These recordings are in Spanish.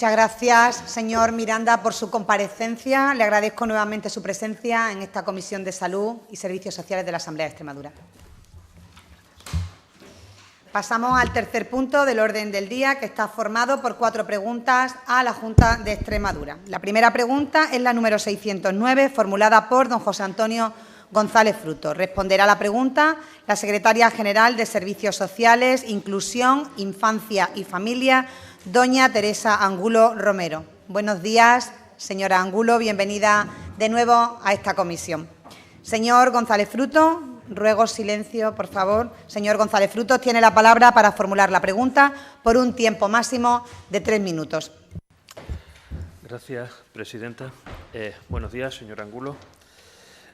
Muchas gracias, señor Miranda, por su comparecencia. Le agradezco nuevamente su presencia en esta Comisión de Salud y Servicios Sociales de la Asamblea de Extremadura. Pasamos al tercer punto del orden del día, que está formado por 4 preguntas a la Junta de Extremadura. La primera pregunta es la número 609, formulada por don José Antonio González Fruto. Responderá a la pregunta la secretaria general de Servicios Sociales, Inclusión, Infancia y Familia, doña Teresa Angulo Romero. Buenos días, señora Angulo. Bienvenida de nuevo a esta comisión. Señor González Fruto, ruego silencio, por favor. Señor González Fruto, tiene la palabra para formular la pregunta por un tiempo máximo de 3 minutos. Gracias, presidenta. Buenos días, señor Angulo.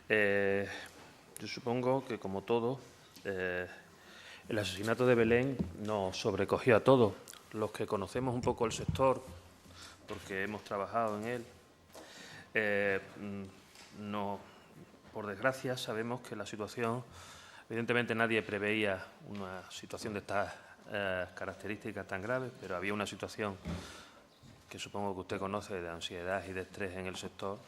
Yo supongo que, como todo, el asesinato de Belén nos sobrecogió a todos. Los que conocemos un poco el sector, porque hemos trabajado en él, por desgracia, sabemos que la situación, evidentemente nadie preveía una situación de estas características tan graves, pero había una situación que supongo que usted conoce de ansiedad y de estrés en el sector,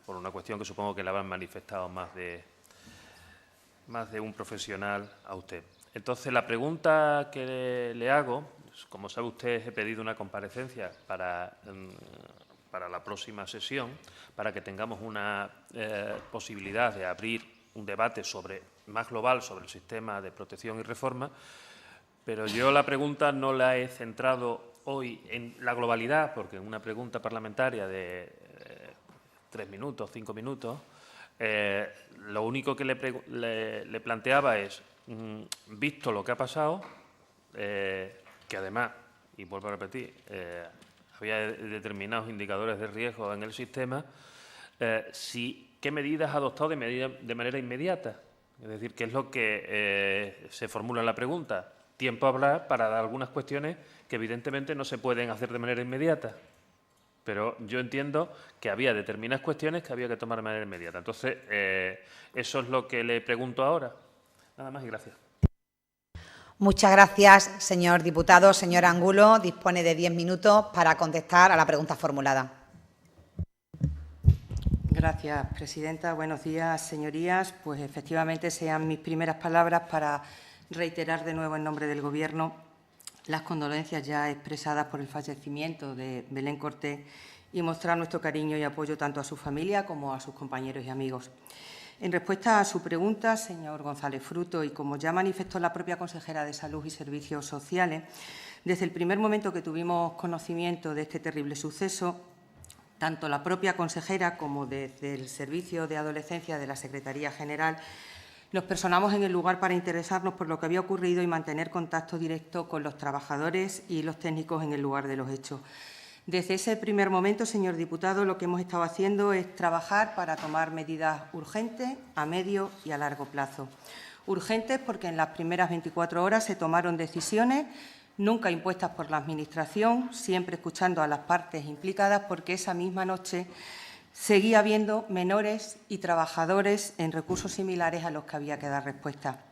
por una cuestión que supongo que la habrán manifestado más de un profesional a usted. Entonces, la pregunta que le hago, como sabe usted, he pedido una comparecencia para la próxima sesión, para que tengamos una posibilidad de abrir un debate más global sobre el sistema de protección y reforma, pero yo la pregunta no la he centrado hoy en la globalidad, porque en una pregunta parlamentaria de 3 minutos, 5 minutos, lo único que le planteaba es, visto lo que ha pasado, que además, y vuelvo a repetir, había determinados indicadores de riesgo en el sistema, ¿qué medidas ha adoptado de manera inmediata? Es decir, ¿qué es lo que se formula en la pregunta? Tiempo a hablar para algunas cuestiones que evidentemente no se pueden hacer de manera inmediata. Pero yo entiendo que había determinadas cuestiones que había que tomar de manera inmediata. Entonces, eso es lo que le pregunto ahora. Nada más y gracias. Muchas gracias, señor diputado. Señor Angulo, dispone de 10 minutos para contestar a la pregunta formulada. Gracias, presidenta. Buenos días, señorías. Pues efectivamente sean mis primeras palabras para reiterar de nuevo en nombre del Gobierno las condolencias ya expresadas por el fallecimiento de Belén Cortés y mostrar nuestro cariño y apoyo tanto a su familia como a sus compañeros y amigos. En respuesta a su pregunta, señor González Fruto, y como ya manifestó la propia consejera de Salud y Servicios Sociales, desde el primer momento que tuvimos conocimiento de este terrible suceso, tanto la propia consejera como desde el Servicio de Adolescencia de la Secretaría General nos personamos en el lugar para interesarnos por lo que había ocurrido y mantener contacto directo con los trabajadores y los técnicos en el lugar de los hechos. Desde ese primer momento, señor diputado, lo que hemos estado haciendo es trabajar para tomar medidas urgentes a medio y a largo plazo. Urgentes porque en las primeras 24 horas se tomaron decisiones nunca impuestas por la Administración, siempre escuchando a las partes implicadas, porque esa misma noche seguía habiendo menores y trabajadores en recursos similares a los que había que dar respuesta.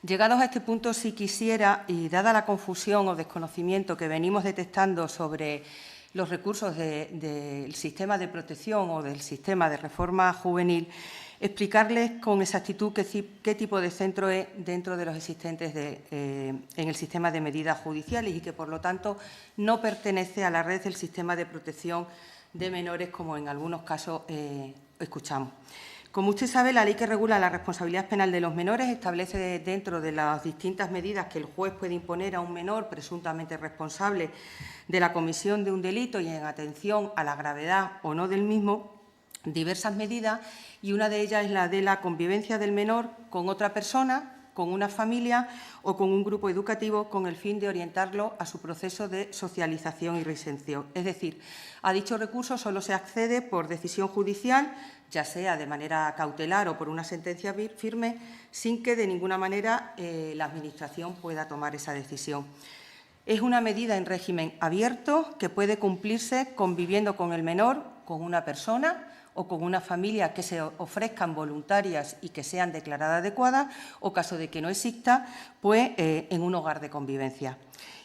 Llegados a este punto, sí quisiera, y dada la confusión o desconocimiento que venimos detectando sobre los recursos del sistema de protección o del sistema de reforma juvenil, explicarles con exactitud qué tipo de centro es dentro de los existentes en el sistema de medidas judiciales y que, por lo tanto, no pertenece a la red del sistema de protección de menores, como en algunos casos escuchamos. Como usted sabe, la ley que regula la responsabilidad penal de los menores establece dentro de las distintas medidas que el juez puede imponer a un menor presuntamente responsable de la comisión de un delito y en atención a la gravedad o no del mismo, diversas medidas, y una de ellas es la de la convivencia del menor con otra persona, con una familia o con un grupo educativo con el fin de orientarlo a su proceso de socialización y reinserción. Es decir, a dicho recurso solo se accede por decisión judicial, ya sea de manera cautelar o por una sentencia firme, sin que de ninguna manera la Administración pueda tomar esa decisión. Es una medida en régimen abierto que puede cumplirse conviviendo con el menor, con una persona o con una familia que se ofrezcan voluntarias y que sean declaradas adecuadas, o caso de que no exista, pues en un hogar de convivencia.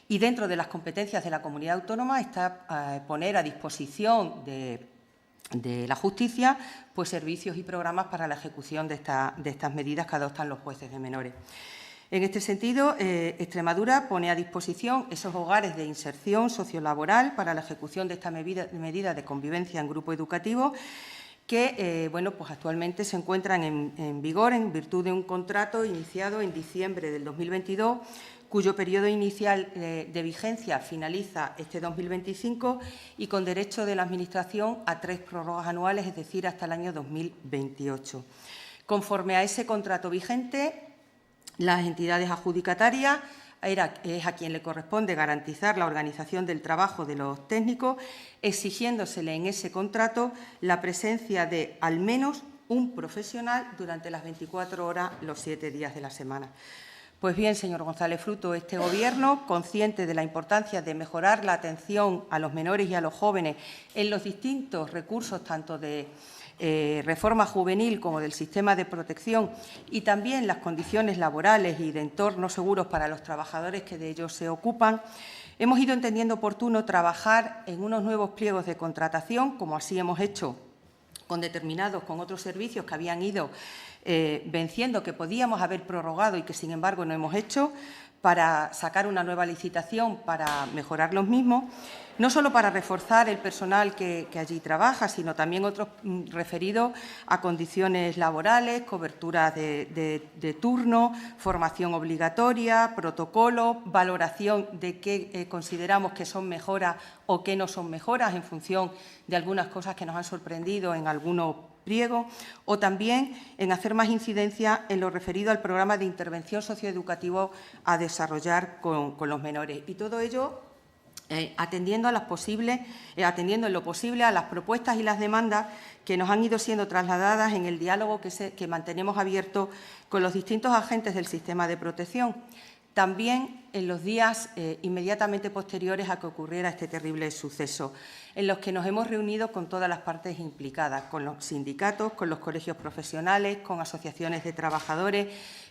Y dentro de las competencias de la comunidad autónoma está poner a disposición de la justicia pues servicios y programas para la ejecución de estas medidas que adoptan los jueces de menores. En este sentido, Extremadura pone a disposición esos hogares de inserción sociolaboral para la ejecución de esta medida de convivencia en grupo educativo que pues actualmente se encuentran en vigor en virtud de un contrato iniciado en diciembre del 2022, cuyo periodo inicial de vigencia finaliza este 2025 y con derecho de la Administración a 3 prórrogas anuales, es decir, hasta el año 2028. Conforme a ese contrato vigente, las entidades adjudicatarias es a quien le corresponde garantizar la organización del trabajo de los técnicos, exigiéndosele en ese contrato la presencia de al menos un profesional durante las 24 horas, los 7 días de la semana. Pues bien, señor González Fruto, este Gobierno, consciente de la importancia de mejorar la atención a los menores y a los jóvenes en los distintos recursos, tanto de reforma juvenil como del sistema de protección y también las condiciones laborales y de entornos seguros para los trabajadores que de ellos se ocupan, hemos ido entendiendo oportuno trabajar en unos nuevos pliegos de contratación, como así hemos hecho con otros servicios que habían ido venciendo, que podíamos haber prorrogado y que, sin embargo, no hemos hecho, para sacar una nueva licitación para mejorar los mismos, no solo para reforzar el personal que allí trabaja, sino también otros referidos a condiciones laborales, cobertura de turno, formación obligatoria, protocolo, valoración de qué consideramos que son mejoras o qué no son mejoras en función de algunas cosas que nos han sorprendido en algunos pliego, o también en hacer más incidencia en lo referido al programa de intervención socioeducativo a desarrollar con los menores. Y todo ello atendiendo en lo posible a las propuestas y las demandas que nos han ido siendo trasladadas en el diálogo que mantenemos abierto con los distintos agentes del sistema de protección. También en los días inmediatamente posteriores a que ocurriera este terrible suceso, en los que nos hemos reunido con todas las partes implicadas, con los sindicatos, con los colegios profesionales, con asociaciones de trabajadores,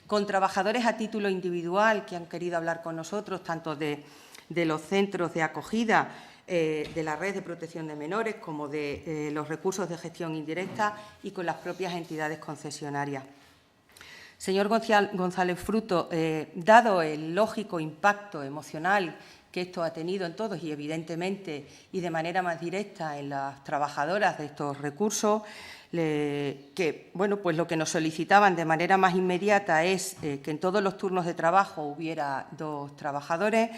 con trabajadores a título individual que han querido hablar con nosotros, tanto de los centros de acogida, de la red de protección de menores, como de los recursos de gestión indirecta y con las propias entidades concesionarias. Señor González Fruto, dado el lógico impacto emocional que esto ha tenido en todos y, evidentemente, y de manera más directa en las trabajadoras de estos recursos, pues lo que nos solicitaban de manera más inmediata es que en todos los turnos de trabajo hubiera 2 trabajadores.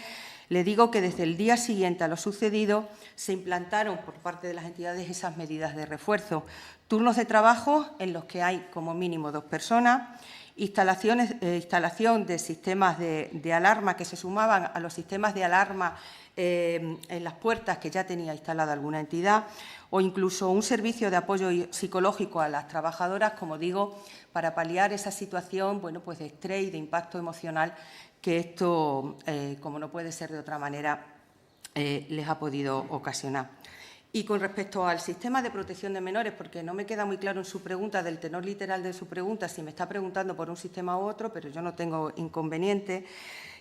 Le digo que desde el día siguiente a lo sucedido se implantaron por parte de las entidades esas medidas de refuerzo. Turnos de trabajo en los que hay como mínimo 2 personas, instalación de sistemas de alarma que se sumaban a los sistemas de alarma en las puertas que ya tenía instalada alguna entidad, o incluso un servicio de apoyo psicológico a las trabajadoras, como digo, para paliar esa situación pues de estrés y de impacto emocional que esto, como no puede ser de otra manera, les ha podido ocasionar. Y con respecto al sistema de protección de menores, porque no me queda muy claro en su pregunta, del tenor literal de su pregunta, si me está preguntando por un sistema u otro, pero yo no tengo inconveniente,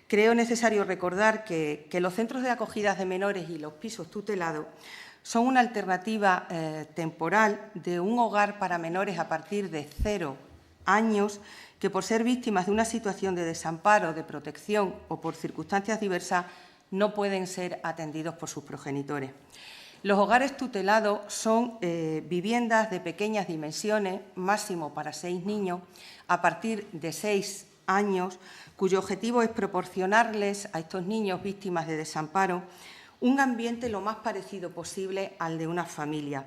creo necesario recordar que los centros de acogida de menores y los pisos tutelados son una alternativa temporal de un hogar para menores a partir de 0 años que, por ser víctimas de una situación de desamparo, de protección o por circunstancias diversas, no pueden ser atendidos por sus progenitores. Los hogares tutelados son viviendas de pequeñas dimensiones, máximo para 6 niños, a partir de 6 años, cuyo objetivo es proporcionarles a estos niños víctimas de desamparo un ambiente lo más parecido posible al de una familia.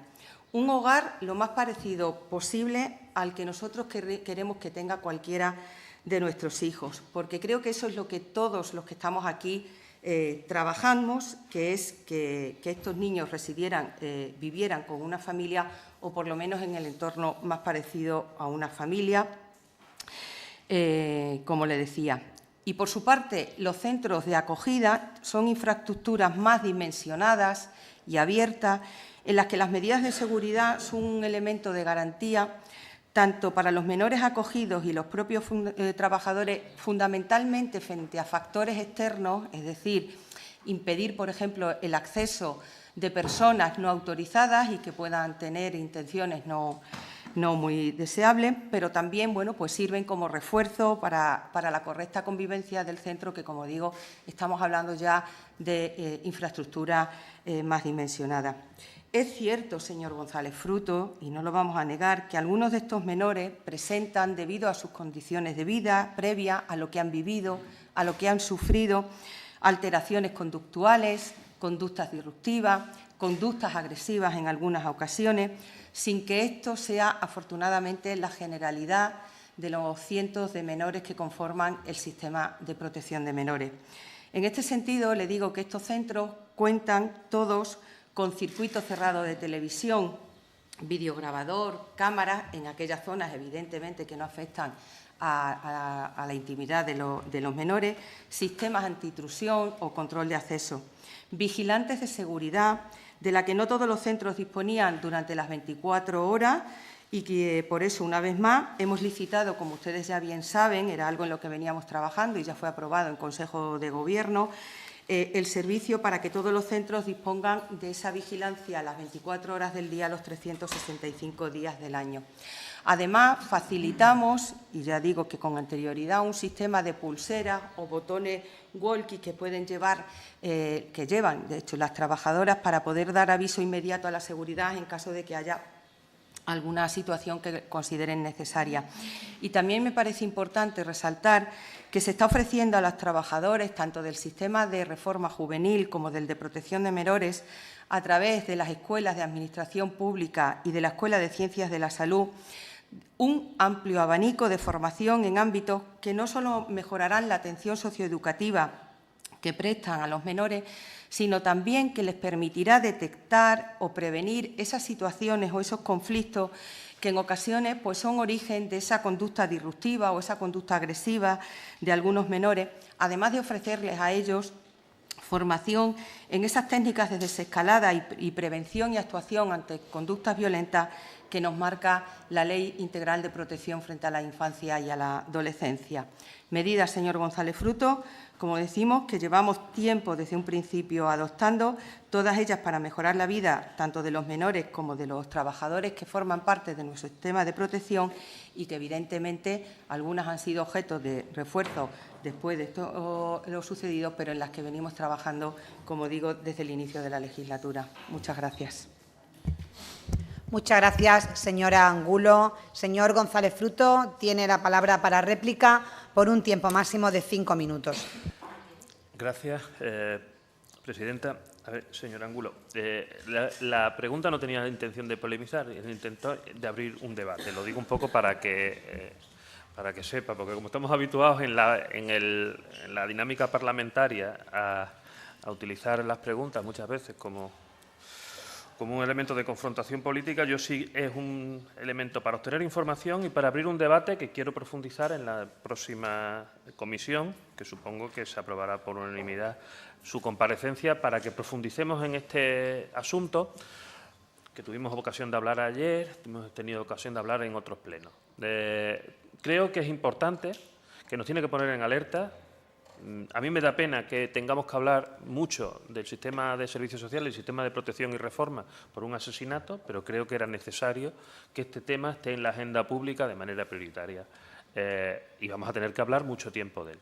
Un hogar lo más parecido posible al que nosotros queremos que tenga cualquiera de nuestros hijos, porque creo que eso es lo que todos los que estamos aquí trabajamos, que es que estos niños vivieran con una familia o por lo menos en el entorno más parecido a una familia, como le decía. Y por su parte, los centros de acogida son infraestructuras más dimensionadas y abiertas, en las que las medidas de seguridad son un elemento de garantía tanto para los menores acogidos y los propios trabajadores, fundamentalmente frente a factores externos, es decir, impedir, por ejemplo, el acceso de personas no autorizadas y que puedan tener intenciones no muy deseables, pero también, bueno, pues sirven como refuerzo para la correcta convivencia del centro, que, como digo, estamos hablando ya de infraestructura más dimensionada. Es cierto, señor González Fruto, y no lo vamos a negar, que algunos de estos menores presentan, debido a sus condiciones de vida previas, a lo que han vivido, a lo que han sufrido, alteraciones conductuales, conductas disruptivas, conductas agresivas en algunas ocasiones, sin que esto sea, afortunadamente, la generalidad de los cientos de menores que conforman el sistema de protección de menores. En este sentido, le digo que estos centros cuentan todos con circuito cerrado de televisión, videograbador, cámaras en aquellas zonas, evidentemente, que no afectan a la intimidad de los menores, sistemas antintrusión o control de acceso, vigilantes de seguridad, de la que no todos los centros disponían durante las 24 horas y que, por eso, una vez más, hemos licitado, como ustedes ya bien saben, era algo en lo que veníamos trabajando y ya fue aprobado en Consejo de Gobierno, el servicio para que todos los centros dispongan de esa vigilancia a las 24 horas del día, los 365 días del año. Además, facilitamos, y ya digo que con anterioridad, un sistema de pulseras o botones walkie que pueden llevar, que llevan, de hecho, las trabajadoras para poder dar aviso inmediato a la seguridad en caso de que haya alguna situación que consideren necesaria. Y también me parece importante resaltar que se está ofreciendo a los trabajadores, tanto del sistema de reforma juvenil como del de protección de menores, a través de las escuelas de administración pública y de la Escuela de Ciencias de la Salud, un amplio abanico de formación en ámbitos que no solo mejorarán la atención socioeducativa que prestan a los menores, sino también que les permitirá detectar o prevenir esas situaciones o esos conflictos que en ocasiones pues, son origen de esa conducta disruptiva o esa conducta agresiva de algunos menores, además de ofrecerles a ellos formación en esas técnicas de desescalada y prevención y actuación ante conductas violentas que nos marca la Ley Integral de Protección frente a la infancia y a la adolescencia. Medidas, señor González Fruto, como decimos, que llevamos tiempo desde un principio adoptando, todas ellas para mejorar la vida tanto de los menores como de los trabajadores que forman parte de nuestro sistema de protección y que, evidentemente, algunas han sido objeto de refuerzo después de todo lo sucedido, pero en las que venimos trabajando, como digo, desde el inicio de la legislatura. Muchas gracias. Muchas gracias, señora Angulo. Señor González Fruto, tiene la palabra para réplica por un tiempo máximo de 5 minutos. Gracias, presidenta. A ver, señor Angulo, la pregunta no tenía la intención de polemizar, es el intento de abrir un debate. Lo digo un poco para que sepa, porque como estamos habituados en la dinámica parlamentaria a utilizar las preguntas muchas veces como un elemento de confrontación política, yo sí es un elemento para obtener información y para abrir un debate que quiero profundizar en la próxima comisión, que supongo que se aprobará por unanimidad su comparecencia, para que profundicemos en este asunto que tuvimos ocasión de hablar ayer, hemos tenido ocasión de hablar en otros plenos. Creo que es importante, que nos tiene que poner en alerta. A mí me da pena que tengamos que hablar mucho del sistema de servicios sociales, el sistema de protección y reforma por un asesinato, pero creo que era necesario que este tema esté en la agenda pública de manera prioritaria y vamos a tener que hablar mucho tiempo de él.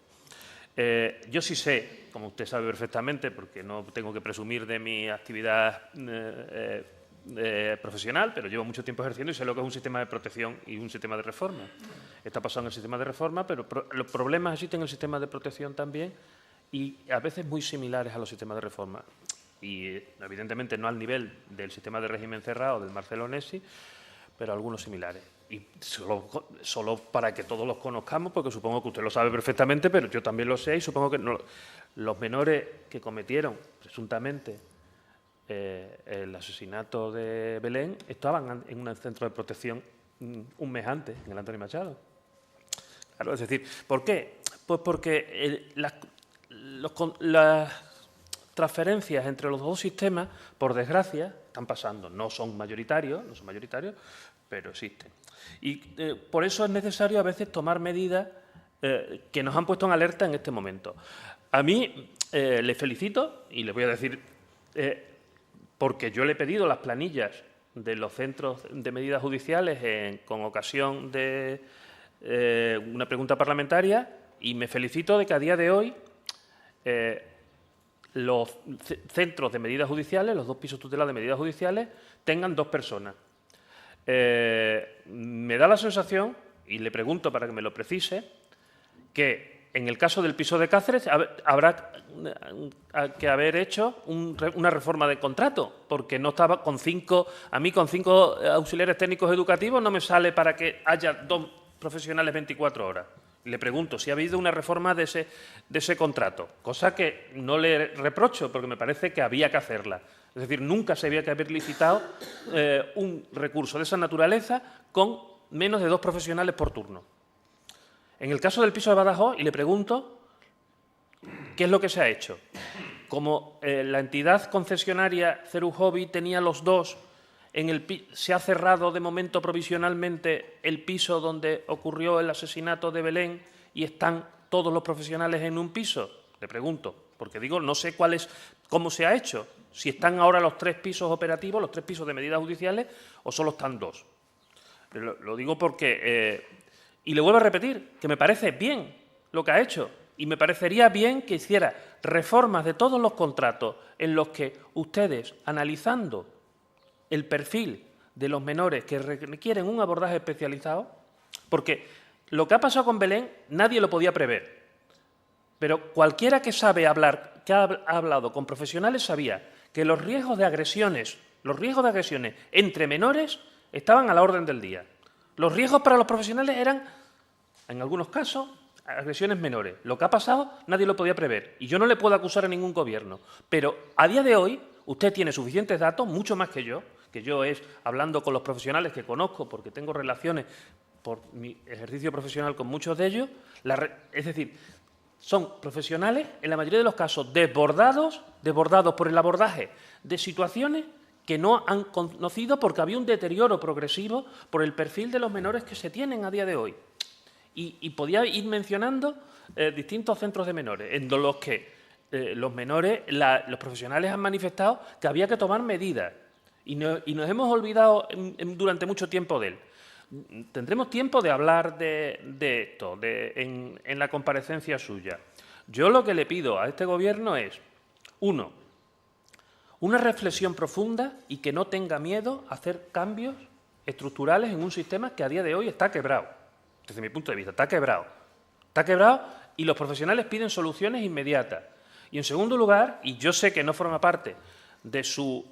Yo sí sé, como usted sabe perfectamente, porque no tengo que presumir de mi actividad profesional, pero llevo mucho tiempo ejerciendo y sé lo que es un sistema de protección y un sistema de reforma. Está pasando en el sistema de reforma, pero los problemas existen en el sistema de protección también y a veces muy similares a los sistemas de reforma. Y evidentemente no al nivel del sistema de régimen cerrado del Marcelo Nessi, pero algunos similares. Y solo para que todos los conozcamos, porque supongo que usted lo sabe perfectamente, pero yo también lo sé y supongo que los menores que cometieron presuntamente el asesinato de Belén estaban en un centro de protección un mes antes, en el Antonio Machado. Claro, es decir, ¿por qué? Pues porque las transferencias entre los dos sistemas, por desgracia, están pasando. No son mayoritarios, pero existen. Y por eso es necesario a veces tomar medidas que nos han puesto en alerta en este momento. A mí le felicito y le voy a decir, porque yo le he pedido las planillas de los centros de medidas judiciales con ocasión de una pregunta parlamentaria y me felicito de que a día de hoy los centros de medidas judiciales, los 2 pisos tutelados de medidas judiciales, tengan 2 personas. Me da la sensación, y le pregunto para que me lo precise, que en el caso del piso de Cáceres habrá que haber hecho una reforma de contrato, porque no estaba con 5, a mí con 5 auxiliares técnicos educativos no me sale para que haya 2 profesionales 24 horas. Le pregunto si ha habido una reforma de ese contrato, cosa que no le reprocho porque me parece que había que hacerla. Es decir, nunca se había que haber licitado un recurso de esa naturaleza con menos de 2 profesionales por turno. En el caso del piso de Badajoz, y le pregunto qué es lo que se ha hecho. Como la entidad concesionaria Cerujovi tenía los 2, se ha cerrado de momento provisionalmente el piso donde ocurrió el asesinato de Belén y están todos los profesionales en un piso. Le pregunto, porque digo, no sé cómo se ha hecho, si están ahora los 3 pisos operativos, los 3 pisos de medidas judiciales, o solo están 2. Lo digo porque, y le vuelvo a repetir, que me parece bien lo que ha hecho y me parecería bien que hiciera reformas de todos los contratos en los que ustedes, analizando el perfil de los menores que requieren un abordaje especializado, porque lo que ha pasado con Belén nadie lo podía prever, pero cualquiera que sabe hablar, que ha hablado con profesionales, sabía que los riesgos de agresiones entre menores estaban a la orden del día. Los riesgos para los profesionales eran, en algunos casos, agresiones menores. Lo que ha pasado nadie lo podía prever y yo no le puedo acusar a ningún gobierno, pero a día de hoy usted tiene suficientes datos, mucho más que yo es hablando con los profesionales que conozco porque tengo relaciones por mi ejercicio profesional con muchos de ellos, es decir, son profesionales en la mayoría de los casos desbordados por el abordaje de situaciones que no han conocido porque había un deterioro progresivo por el perfil de los menores que se tienen a día de hoy. Y podía ir mencionando distintos centros de menores en los que los menores, los profesionales han manifestado que había que tomar medidas y nos hemos olvidado durante mucho tiempo de él. Tendremos tiempo de hablar de esto en la comparecencia suya. Yo lo que le pido a este Gobierno es, 1, una reflexión profunda y que no tenga miedo a hacer cambios estructurales en un sistema que a día de hoy está quebrado. Desde mi punto de vista, está quebrado. Está quebrado y los profesionales piden soluciones inmediatas. Y en segundo lugar, y yo sé que no forma parte de su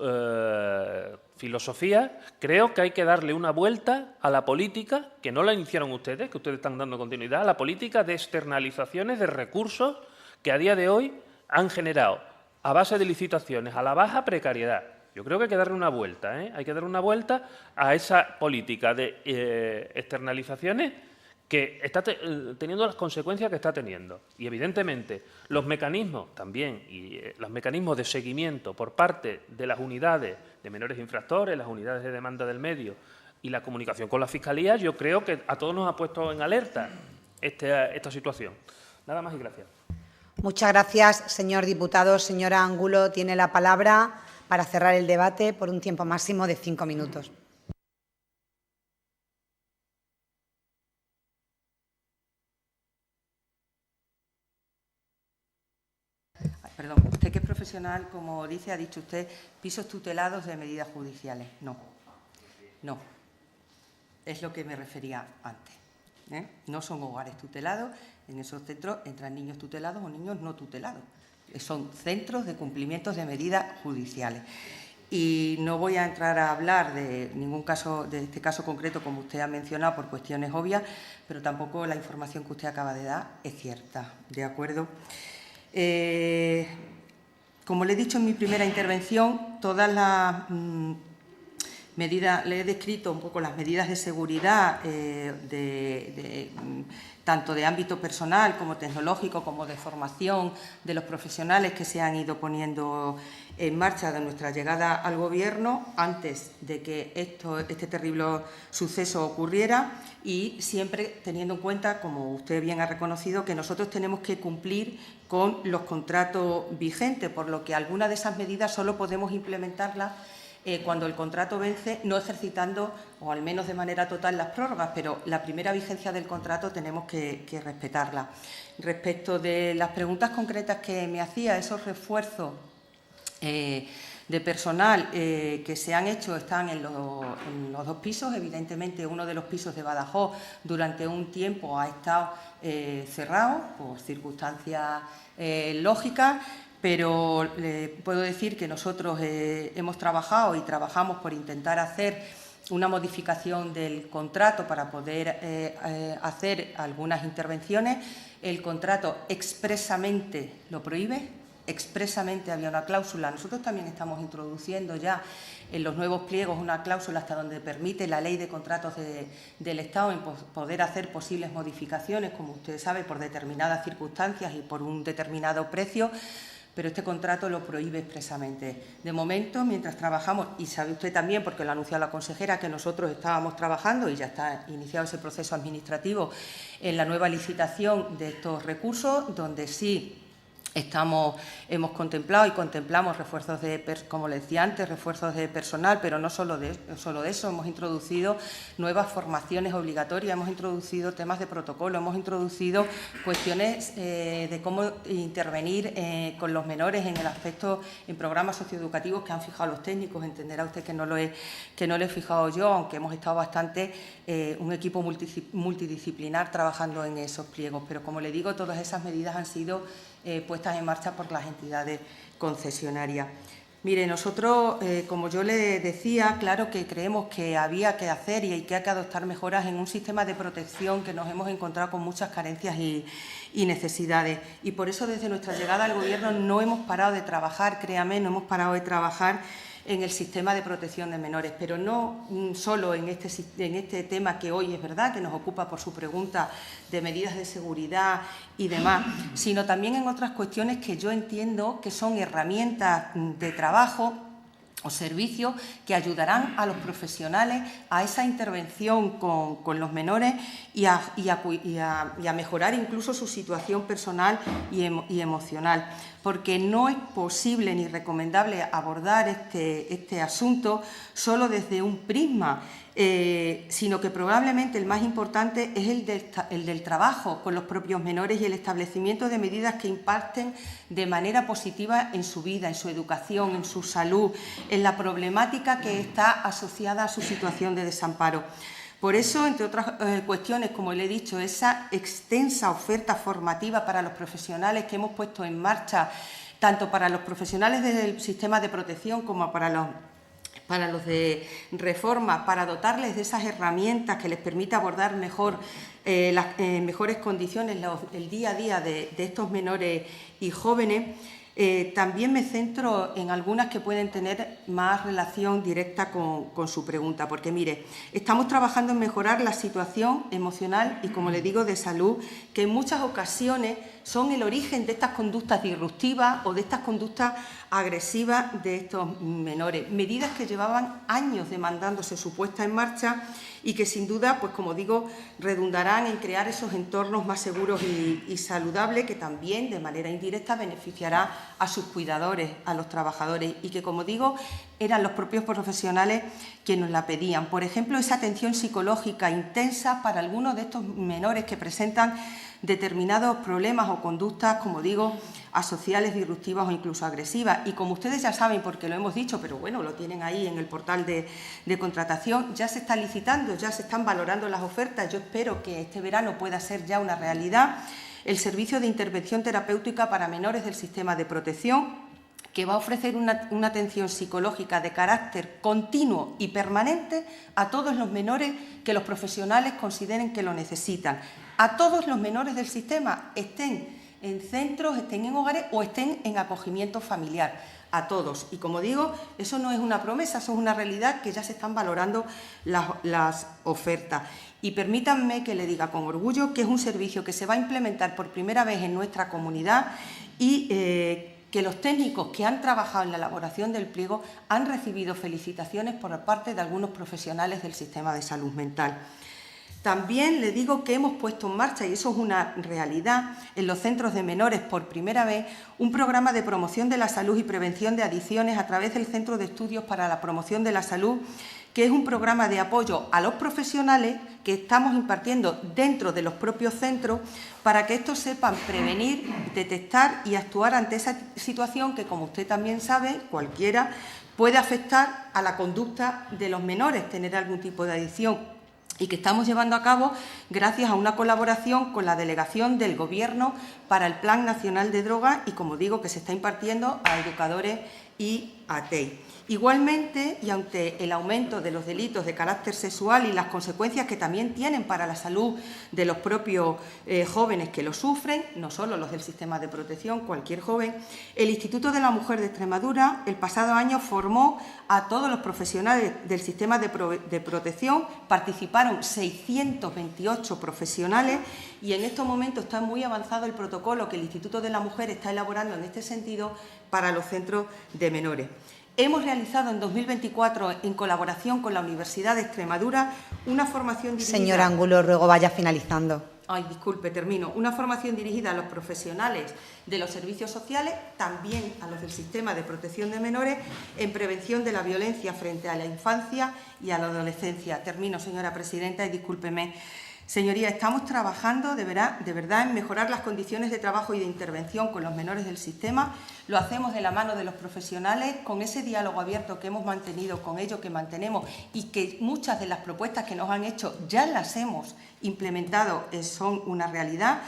filosofía, creo que hay que darle una vuelta a la política, que no la iniciaron ustedes, que ustedes están dando continuidad, a la política de externalizaciones de recursos que a día de hoy han generado, a base de licitaciones, a la baja precariedad. Yo creo que hay que darle una vuelta, hay que darle una vuelta a esa política de externalizaciones que está teniendo las consecuencias que está teniendo. Y, evidentemente, los mecanismos también, y los mecanismos de seguimiento por parte de las unidades de menores infractores, las unidades de demanda del medio y la comunicación con la Fiscalía, yo creo que a todos nos ha puesto en alerta esta situación. Nada más y gracias. Muchas gracias, señor diputado. Señora Angulo, tiene la palabra para cerrar el debate por un tiempo máximo de 5 minutos. Perdón, usted que es profesional, como dice, ha dicho usted, pisos tutelados de medidas judiciales. No, no, es lo que me refería antes. No son hogares tutelados, en esos centros entran niños tutelados o niños no tutelados. Son centros de cumplimiento de medidas judiciales. Y no voy a entrar a hablar de ningún caso, de este caso concreto, como usted ha mencionado, por cuestiones obvias, pero tampoco la información que usted acaba de dar es cierta, ¿de acuerdo? Como le he dicho en mi primera intervención, todas las medidas, le he descrito un poco las medidas de seguridad, tanto de ámbito personal como tecnológico, como de formación de los profesionales que se han ido poniendo en marcha de nuestra llegada al Gobierno antes de que este terrible suceso ocurriera y siempre teniendo en cuenta, como usted bien ha reconocido, que nosotros tenemos que cumplir con los contratos vigentes, por lo que algunas de esas medidas solo podemos implementarlas cuando el contrato vence, no ejercitando, o al menos de manera total, las prórrogas, pero la primera vigencia del contrato tenemos que respetarla. Respecto de las preguntas concretas que me hacía, esos refuerzos de personal que se han hecho están en los dos pisos. Evidentemente, uno de los pisos de Badajoz durante un tiempo ha estado cerrado por circunstancias lógicas, pero le puedo decir que nosotros hemos trabajado y trabajamos por intentar hacer una modificación del contrato para poder hacer algunas intervenciones. El contrato expresamente lo prohíbe, expresamente había una cláusula. Nosotros también estamos introduciendo ya en los nuevos pliegos una cláusula hasta donde permite la Ley de Contratos del Estado en poder hacer posibles modificaciones, como usted sabe, por determinadas circunstancias y por un determinado precio, pero este contrato lo prohíbe expresamente. De momento, mientras trabajamos, y sabe usted también, porque lo ha anunciado la consejera, que nosotros estábamos trabajando y ya está iniciado ese proceso administrativo en la nueva licitación de estos recursos, donde sí hemos contemplado y contemplamos refuerzos como le decía antes, refuerzos de personal, pero no solo de eso, hemos introducido nuevas formaciones obligatorias, hemos introducido temas de protocolo, hemos introducido cuestiones de cómo intervenir con los menores en el aspecto, en programas socioeducativos que han fijado los técnicos. Entenderá usted que no lo he fijado yo, aunque hemos estado bastante, un equipo multidisciplinar trabajando en esos pliegos. Pero, como le digo, todas esas medidas han sido puestas en marcha por las entidades concesionarias. Mire, nosotros, como yo le decía, claro que creemos que había que hacer y hay que adoptar mejoras en un sistema de protección que nos hemos encontrado con muchas carencias y necesidades. Y por eso, desde nuestra llegada al Gobierno, no hemos parado de trabajar, créame, no hemos parado de trabajar en el sistema de protección de menores, pero no solo en este tema que hoy es verdad, que nos ocupa por su pregunta de medidas de seguridad y demás, sino también en otras cuestiones que yo entiendo que son herramientas de trabajo o servicios que ayudarán a los profesionales a esa intervención con los menores y a mejorar incluso su situación personal y emocional, porque no es posible ni recomendable abordar este asunto solo desde un prisma, sino que probablemente el más importante es el del trabajo con los propios menores y el establecimiento de medidas que impacten de manera positiva en su vida, en su educación, en su salud, en la problemática que está asociada a su situación de desamparo. Por eso, entre otras cuestiones, como le he dicho, esa extensa oferta formativa para los profesionales que hemos puesto en marcha, tanto para los profesionales del sistema de protección como para los de reforma, para dotarles de esas herramientas que les permita abordar mejor las mejores condiciones el día a día de estos menores y jóvenes. También me centro en algunas que pueden tener más relación directa con su pregunta, porque, mire, estamos trabajando en mejorar la situación emocional y, como le digo, de salud, que en muchas ocasiones son el origen de estas conductas disruptivas o de estas conductas agresivas de estos menores. Medidas que llevaban años demandándose su puesta en marcha y que, sin duda, pues como digo, redundarán en crear esos entornos más seguros y saludables, que también, de manera indirecta, beneficiará a sus cuidadores, a los trabajadores, y que, como digo, eran los propios profesionales quienes nos la pedían. Por ejemplo, esa atención psicológica intensa para algunos de estos menores que presentan determinados problemas o conductas, como digo, asociales, disruptivas o incluso agresivas. Y como ustedes ya saben, porque lo hemos dicho, pero bueno, lo tienen ahí en el portal de contratación, ya se está licitando, ya se están valorando las ofertas. Yo espero que este verano pueda ser ya una realidad el servicio de intervención terapéutica para menores del sistema de protección, que va a ofrecer una atención psicológica de carácter continuo y permanente a todos los menores que los profesionales consideren que lo necesitan. A todos los menores del sistema, estén en centros, estén en hogares o estén en acogimiento familiar, a todos. Y, como digo, eso no es una promesa, eso es una realidad, que ya se están valorando las ofertas. Y permítanme que le diga con orgullo que es un servicio que se va a implementar por primera vez en nuestra comunidad y que que los técnicos que han trabajado en la elaboración del pliego han recibido felicitaciones por parte de algunos profesionales del sistema de salud mental. También le digo que hemos puesto en marcha, y eso es una realidad, en los centros de menores por primera vez, un programa de promoción de la salud y prevención de adicciones a través del Centro de Estudios para la Promoción de la Salud, que es un programa de apoyo a los profesionales que estamos impartiendo dentro de los propios centros para que estos sepan prevenir, detectar y actuar ante esa situación que, como usted también sabe, cualquiera puede afectar a la conducta de los menores, tener algún tipo de adicción, y que estamos llevando a cabo gracias a una colaboración con la Delegación del Gobierno para el Plan Nacional de Drogas y, como digo, que se está impartiendo a educadores y a TEI. Igualmente, y ante el aumento de los delitos de carácter sexual y las consecuencias que también tienen para la salud de los propios jóvenes que lo sufren, no solo los del sistema de protección, cualquier joven, el Instituto de la Mujer de Extremadura el pasado año formó a todos los profesionales del sistema de protección, participaron 628 profesionales y en estos momentos está muy avanzado el protocolo que el Instituto de la Mujer está elaborando en este sentido para los centros de menores. Hemos realizado en 2024, en colaboración con la Universidad de Extremadura, una formación dirigida... Señor Ángulo, ruego vaya finalizando. Ay, disculpe, termino. Una formación dirigida a los profesionales de los servicios sociales, también a los del sistema de protección de menores, en prevención de la violencia frente a la infancia y a la adolescencia. Termino, señora presidenta, y discúlpeme. Señoría, estamos trabajando de verdad en mejorar las condiciones de trabajo y de intervención con los menores del sistema. Lo hacemos de la mano de los profesionales, con ese diálogo abierto que hemos mantenido con ellos, que mantenemos y que muchas de las propuestas que nos han hecho ya las hemos implementado, son una realidad.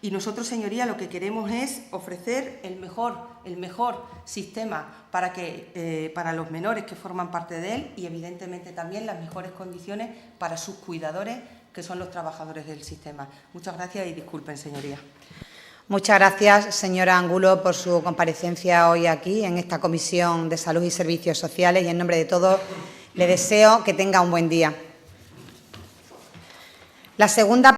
Y nosotros, señoría, lo que queremos es ofrecer el mejor sistema para los menores que forman parte de él y, evidentemente, también las mejores condiciones para sus cuidadores, que son los trabajadores del sistema. Muchas gracias y disculpen, señoría. Muchas gracias, señora Angulo, por su comparecencia hoy aquí en esta Comisión de Salud y Servicios Sociales y en nombre de todos le deseo que tenga un buen día. La segunda